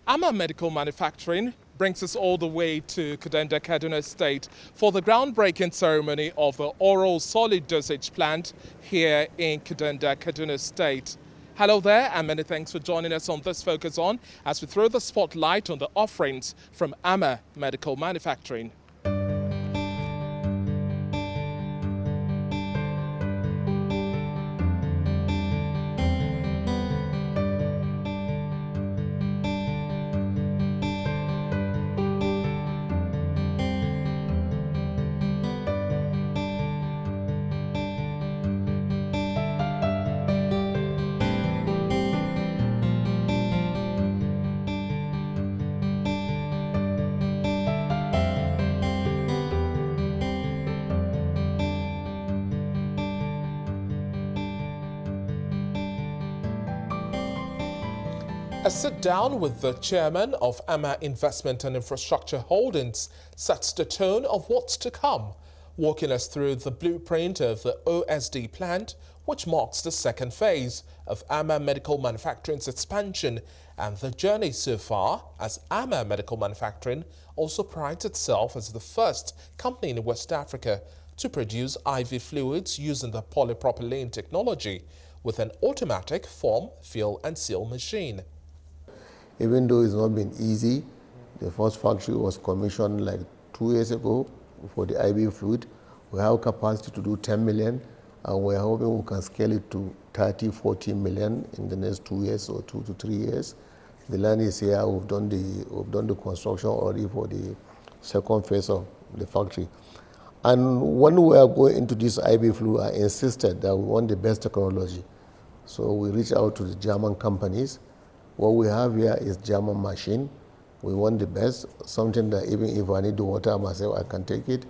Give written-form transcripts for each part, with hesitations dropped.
AMA Medical Manufacturing brings us all the way to Kaduna State for the groundbreaking ceremony of the oral solid dosage plant here in Kaduna State. Hello there, and many thanks for joining us on this Focus On as we throw the spotlight on the offerings from AMA Medical Manufacturing. A sit-down with the chairman of AMA Investment and Infrastructure Holdings sets the tone of what's to come, walking us through the blueprint of the OSD plant, which marks the second phase of AMA Medical Manufacturing's expansion and the journey so far, as AMA Medical Manufacturing also prides itself as the first company in West Africa to produce IV fluids using the polypropylene technology with an automatic form, fill and seal machine. Even though it's not been easy, the first factory was commissioned like 2 years ago for the IV fluid. We have capacity to do 10 million, and we're hoping we can scale it to 30, 40 million in the next 2 years or 2 to 3 years. The land is here. We've done the construction already for the second phase of the factory. And when we are going into this IV fluid, I insisted that we want the best technology. So we reached out to the German companies. What we have here is German machine. We want the best, something that even if I need the water myself, I can take it.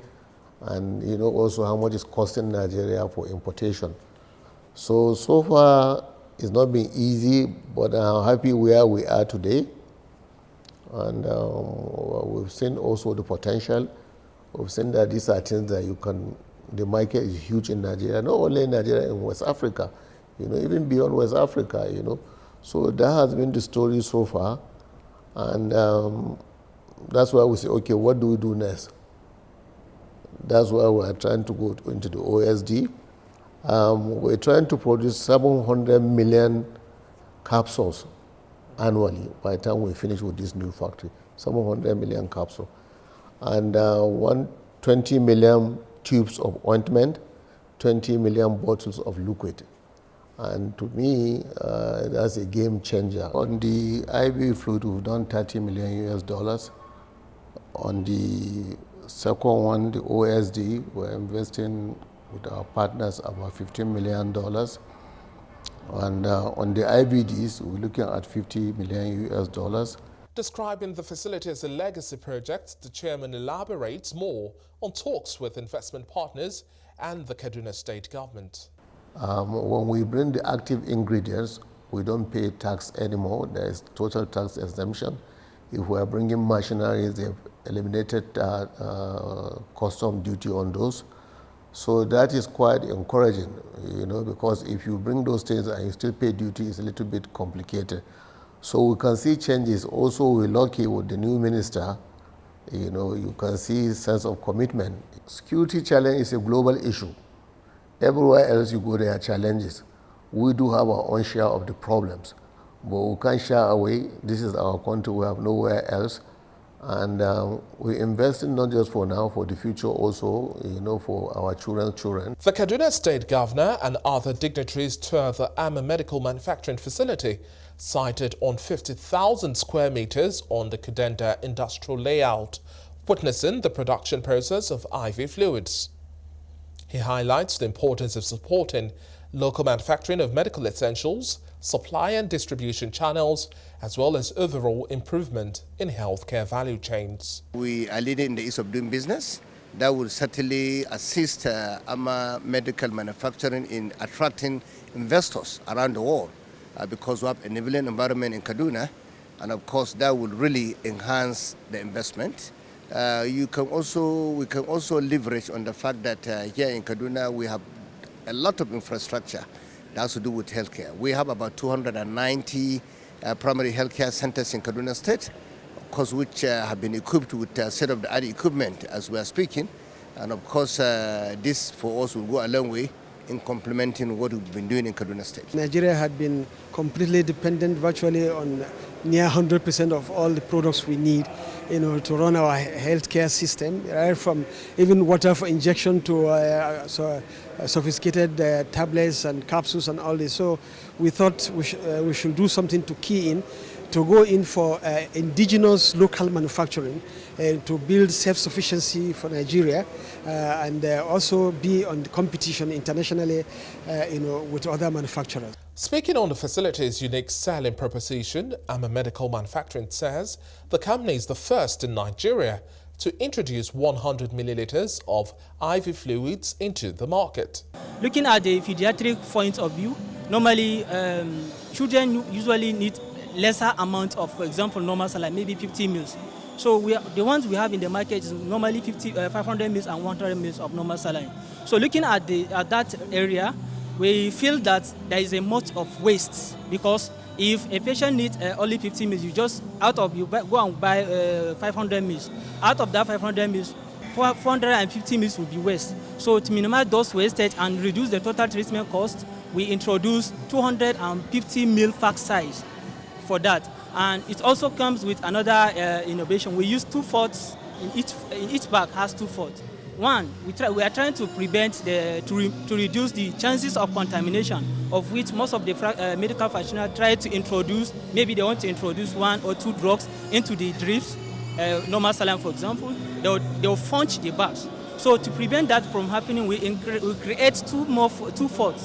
And you know also how much it's costing Nigeria for importation. So far, it's not been easy, but I'm happy where we are today. And we've seen also the potential. We've seen that these are things that the market is huge in Nigeria, not only in Nigeria, in West Africa, even beyond West Africa, So that has been the story so far, and that's why we say, okay, what do we do next? That's why we are trying to go into the OSD. We're trying to produce 700 million capsules annually by the time we finish with this new factory, 700 million capsules. And 20 million tubes of ointment, 20 million bottles of liquid. And to me, that's a game changer. On the IV fluid, we've done $30 million US. On the second one, the OSD, we're investing with our partners about $15 million. And on the IVDs, we're looking at $50 million US. Describing the facility as a legacy project, the chairman elaborates more on talks with investment partners and the Kaduna State government. When we bring the active ingredients, we don't pay tax anymore. There is total tax exemption. If we are bringing machinery, they've eliminated custom duty on those. So that is quite encouraging, because if you bring those things and you still pay duty, it's a little bit complicated. So we can see changes. Also, we're lucky with the new minister. You can see sense of commitment. Security challenge is a global issue. Everywhere else you go, there are challenges. We do have our own share of the problems, but we can't shy away. This is our country, we have nowhere else. And we're investing not just for now, for the future also, for our children's children. The Kaduna State Governor and other dignitaries toured the AMA Medical Manufacturing facility, sited on 50,000 square meters on the Kaduna industrial layout, witnessing the production process of IV fluids. He highlights the importance of supporting local manufacturing of medical essentials, supply and distribution channels, as well as overall improvement in healthcare value chains. We are leading in the ease of doing business. That will certainly assist AMA Medical Manufacturing in attracting investors around the world because we have an enabling environment in Kaduna, and of course that will really enhance the investment. We can also leverage on the fact that here in Kaduna we have a lot of infrastructure that has to do with healthcare. We have about 290 primary healthcare centers in Kaduna State, of course, which have been equipped with state-of-the-art equipment as we are speaking. And of course, this for us will go a long way in complementing what we've been doing in Kaduna State. Nigeria had been completely dependent virtually on near 100% of all the products we need, to run our healthcare system, right from even water for injection to sophisticated tablets and capsules and all this. So we thought we should do something to key in, to go in for indigenous local manufacturing, to build self-sufficiency for Nigeria, and also be on the competition internationally, with other manufacturers. Speaking on the facility's unique selling proposition, AMA Medical Manufacturing says the company is the first in Nigeria to introduce 100 milliliters of IV fluids into the market. Looking at the pediatric point of view, normally children usually need lesser amount of, for example, normal saline, maybe 50 mils. So the ones we have in the market is normally 500 mils and 100 mils of normal saline. So looking at that area, we feel that there is a much of waste, because if a patient needs only 50 mils, you go and buy 500 mils. Out of that 500 mils, 450 mils will be waste. So to minimize those wastage and reduce the total treatment cost, we introduce 250 mil pack size for that. And it also comes with another innovation. We use 2/4 in each bag has 2/4. One, we are trying to prevent to reduce the chances of contamination, of which most of the medical practitioners try to introduce. Maybe they want to introduce 1 or 2 drugs into the drips, normal saline, for example. They'll punch the bags. So to prevent that from happening, we create 2/4.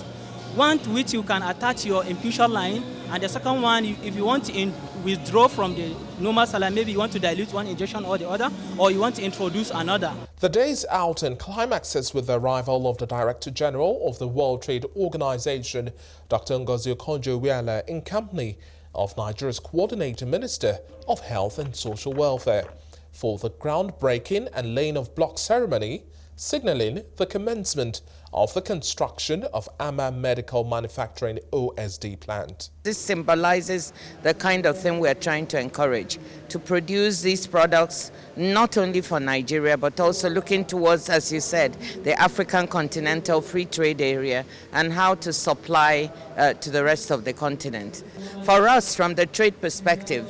One to which you can attach your infusion line, and the second one, if you want to withdraw from the normal saline, maybe you want to dilute one injection or the other, or you want to introduce another. The day's outing climaxes with the arrival of the Director General of the World Trade Organization, Dr. Okonjo-Iweala, in company of Nigeria's Coordinating Minister of Health and Social Welfare, for the groundbreaking and laying of block ceremony, signaling the commencement of the construction of AMA Medical Manufacturing OSD plant. This symbolizes the kind of thing we're trying to encourage, to produce these products not only for Nigeria, but also looking towards, as you said, the African Continental Free Trade Area and how to supply to the rest of the continent. For us, from the trade perspective,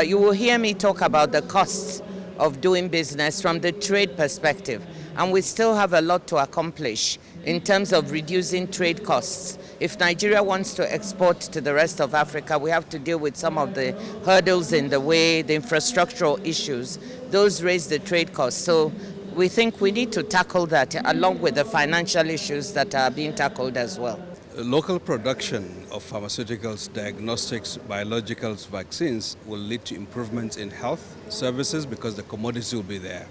you will hear me talk about the costs of doing business from the trade perspective. And we still have a lot to accomplish in terms of reducing trade costs. If Nigeria wants to export to the rest of Africa, we have to deal with some of the hurdles in the way, the infrastructural issues. Those raise the trade costs. So we think we need to tackle that along with the financial issues that are being tackled as well. Local production of pharmaceuticals, diagnostics, biologicals, vaccines will lead to improvements in health services because the commodities will be there.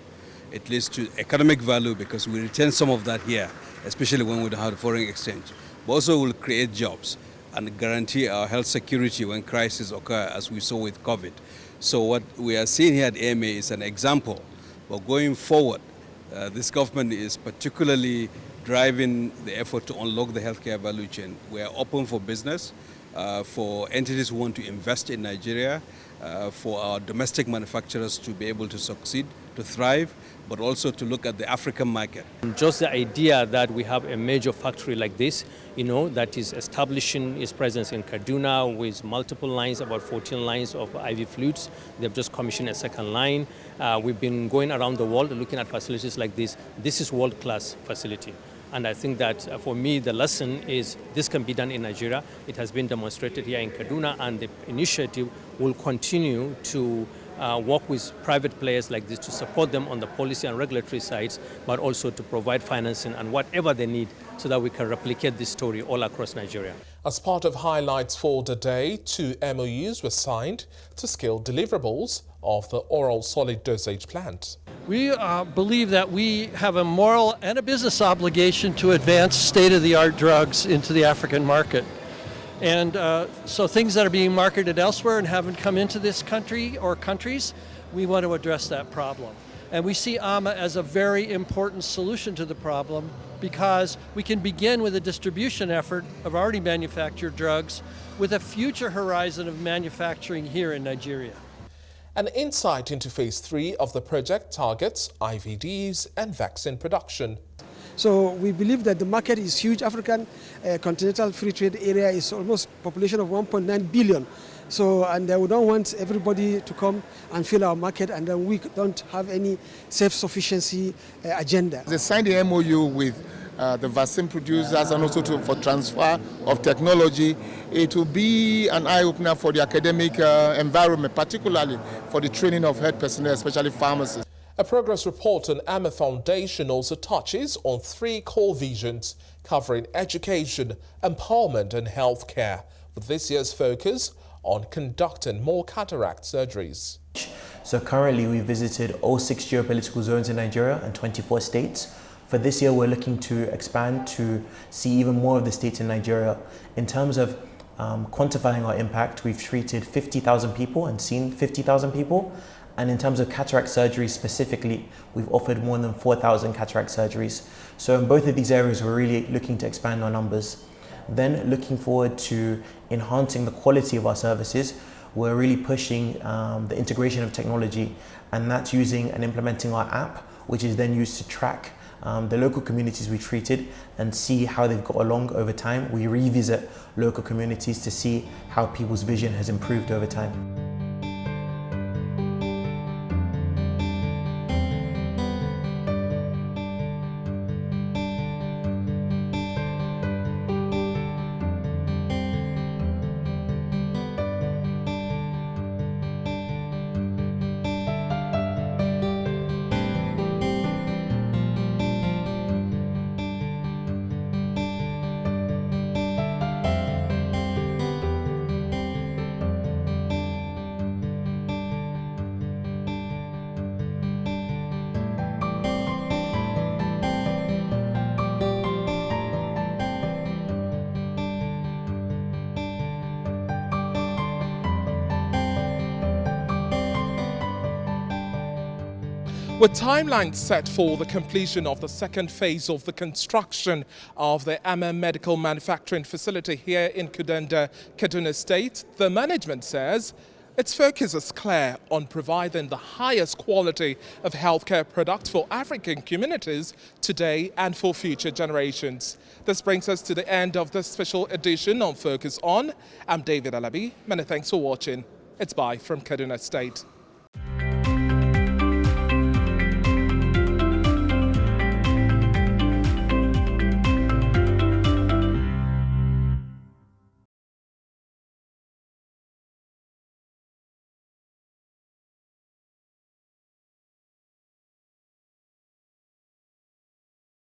It leads to economic value because we retain some of that here, especially when we don't have the foreign exchange. But also will create jobs and guarantee our health security when crises occur, as we saw with COVID. So what we are seeing here at AMA is an example. But going forward, this government is particularly driving the effort to unlock the healthcare value chain. We are open for business, for entities who want to invest in Nigeria, for our domestic manufacturers to be able to succeed, to thrive, but also to look at the African market. Just the idea that we have a major factory like this, that is establishing its presence in Kaduna with multiple lines, about 14 lines of IV fluids. They've just commissioned a second line. We've been going around the world looking at facilities like this. This is world-class facility. And I think that for me, the lesson is this can be done in Nigeria. It has been demonstrated here in Kaduna, and the initiative will continue to work with private players like this to support them on the policy and regulatory sides, but also to provide financing and whatever they need so that we can replicate this story all across Nigeria. As part of highlights for the day, 2 MOUs were signed to scale deliverables of the oral solid dosage plant. We believe that we have a moral and a business obligation to advance state-of-the-art drugs into the African market. And so things that are being marketed elsewhere and haven't come into this country or countries, we want to address that problem. And we see AMA as a very important solution to the problem because we can begin with a distribution effort of already manufactured drugs with a future horizon of manufacturing here in Nigeria. An insight into phase 3 of the project targets IVDs and vaccine production. So we believe that the market is huge. African continental free trade area is almost population of 1.9 billion. So, and we don't want everybody to come and fill our market, and then we don't have any self-sufficiency agenda. They signed the MOU with the vaccine producers and also for transfer of technology. It will be an eye-opener for the academic environment, particularly for the training of health personnel, especially pharmacists. A progress report on AMA Foundation also touches on 3 core visions covering education, empowerment and healthcare, with this year's focus on conducting more cataract surgeries. So currently we visited all 6 geopolitical zones in Nigeria and 24 states. For this year we're looking to expand to see even more of the states in Nigeria. In terms of quantifying our impact, we've treated 50,000 people and seen 50,000 people. And in terms of cataract surgery specifically, we've offered more than 4,000 cataract surgeries. So in both of these areas, we're really looking to expand our numbers. Then looking forward to enhancing the quality of our services, we're really pushing the integration of technology, and that's using and implementing our app, which is then used to track the local communities we treated and see how they've got along over time. We revisit local communities to see how people's vision has improved over time. With timelines set for the completion of the second phase of the construction of the AMA medical manufacturing facility here in Kaduna State, the management says its focus is clear on providing the highest quality of healthcare products for African communities today and for future generations. This brings us to the end of this special edition on Focus On. I'm David Alabi. Many thanks for watching. It's bye from Kaduna State.